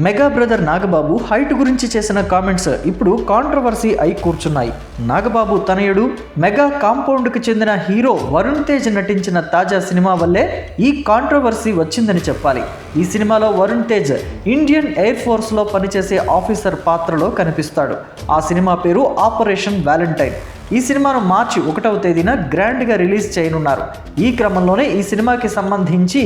Mega brother Nagababu height గురించి చేసిన comments ఇప్పుడు కాంట్రవర్సీ అయి కూర్చున్నాయి. నాగబాబు తనయుడు మెగా కాంపౌండ్కి చెందిన హీరో వరుణ్ తేజ్ నటించిన తాజా సినిమా వల్లే ఈ కాంట్రవర్సీ వచ్చిందని చెప్పాలి. ఈ సినిమాలో వరుణ్ తేజ్ ఇండియన్ ఎయిర్ ఫోర్స్లో పనిచేసే ఆఫీసర్ పాత్రలో కనిపిస్తాడు. ఆ సినిమా పేరు ఆపరేషన్ వ్యాలంటైన్. ఈ సినిమాను మార్చి 1వ తేదీన గ్రాండ్గా రిలీజ్ చేయనున్నారు. ఈ క్రమంలోనే ఈ సినిమాకి సంబంధించి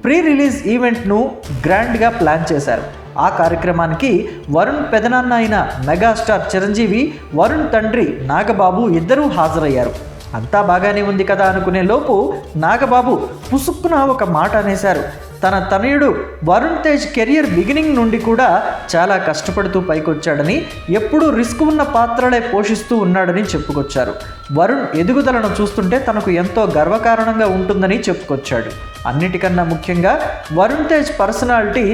ప్రీ రిలీజ్ ఈవెంట్ను గ్రాండ్గా ప్లాన్ చేశారు. ఆ కార్యక్రమానికి వరుణ్ పెదనాన్న అయిన మెగాస్టార్ చిరంజీవి, వరుణ్ తండ్రి నాగబాబు ఇద్దరూ హాజరయ్యారు. అంతా బాగానే ఉంది కదా అనుకునే లోపు నాగబాబు పుసుక్కున ఒక మాట అనేశారు. తన తనయుడు వరుణ్ తేజ్ కెరియర్ బిగినింగ్ నుండి కూడా చాలా కష్టపడుతూ పైకొచ్చాడని, ఎప్పుడూ రిస్క్ ఉన్న పాత్రలే పోషిస్తూ ఉన్నాడని చెప్పుకొచ్చారు. వరుణ్ ఎదుగుదలను చూస్తుంటే తనకు ఎంతో గర్వకారణంగా ఉంటుందని చెప్పుకొచ్చాడు. అన్నిటికన్నా ముఖ్యంగా Varun Tej personality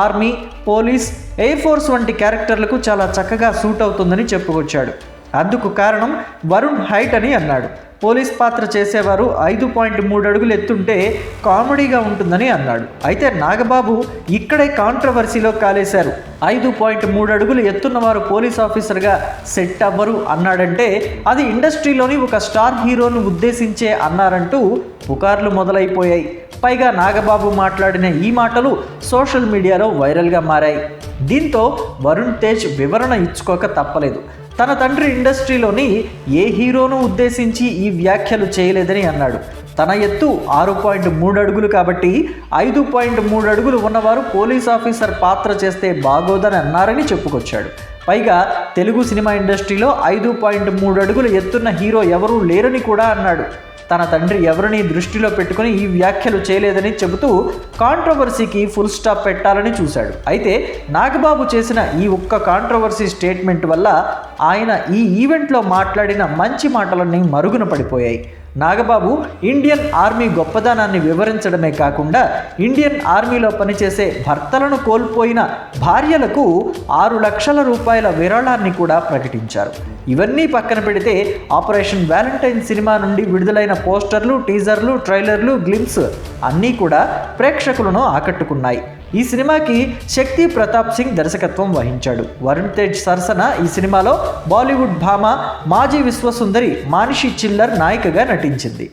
army, police, air force వంటి క్యారెక్టర్లకు చాలా చక్కగా సూట్ అవుతుందని చెప్పుకొచ్చాడు. అందుకు కారణం వరుణ్ హైట్ అని అన్నాడు. పోలీస్ పాత్ర చేసేవారు 5.3 అడుగులు ఎత్తుంటే కామెడీగా ఉంటుందని అన్నాడు. అయితే నాగబాబు ఇక్కడే కాంట్రవర్సీలో కాలేశారు. 5.3 అడుగులు ఎత్తున్నవారు పోలీస్ ఆఫీసర్గా సెట్ అవ్వరు అన్నాడంటే అది ఇండస్ట్రీలోని ఒక స్టార్ హీరోను ఉద్దేశించే అన్నారంటూ పుకార్లు మొదలైపోయాయి. పైగా నాగబాబు మాట్లాడిన ఈ మాటలు సోషల్ మీడియాలో వైరల్గా మారాయి. దీంతో వరుణ్ తేజ్ వివరణ ఇచ్చుకోక తప్పలేదు. తన తండ్రి ఇండస్ట్రీలోని ఏ హీరోను ఉద్దేశించి ఈ వ్యాఖ్యలు చేయలేదని అన్నాడు. తన ఎత్తు 6.3 అడుగులు కాబట్టి 5.3 అడుగులు ఉన్నవారు పోలీస్ ఆఫీసర్ పాత్ర చేస్తే బాగోదని అన్నారని చెప్పుకొచ్చాడు. పైగా తెలుగు సినిమా ఇండస్ట్రీలో 5.3 అడుగులు ఎత్తున్న హీరో ఎవరూ లేరని కూడా అన్నాడు. తన తండ్రి ఎవరిని దృష్టిలో పెట్టుకుని ఈ వ్యాఖ్యలు చేయలేదని చెబుతూ కాంట్రవర్సీకి ఫుల్ స్టాప్ పెట్టాలని చూశాడు. అయితే నాగబాబు చేసిన ఈ ఒక్క కాంట్రవర్సీ స్టేట్మెంట్ వల్ల ఆయన ఈ ఈవెంట్లో మాట్లాడిన మంచి మాటలన్నీ మరుగున పడిపోయాయి. నాగబాబు ఇండియన్ ఆర్మీ గొప్పదనాన్ని వివరించడమే కాకుండా ఇండియన్ ఆర్మీలో పనిచేసే భర్తలను కోల్పోయిన భార్యలకు 6 లక్షల రూపాయల విరాళాన్ని కూడా ప్రకటించారు. ఇవన్నీ పక్కన పెడితే ఆపరేషన్ వ్యాలంటైన్ సినిమా నుండి విడుదలైన పోస్టర్లు, టీజర్లు, ట్రైలర్లు, గ్లింప్స్ అన్నీ కూడా ప్రేక్షకులను ఆకట్టుకున్నాయి. ఈ సినిమాకి శక్తి ప్రతాప్ సింగ్ దర్శకత్వం వహించాడు. వరుణ్ తేజ్ సరసన ఈ సినిమాలో బాలీవుడ్ భామ మాజీ విశ్వసుందరి మానిషి చిల్లర్ నాయికగా నటించింది.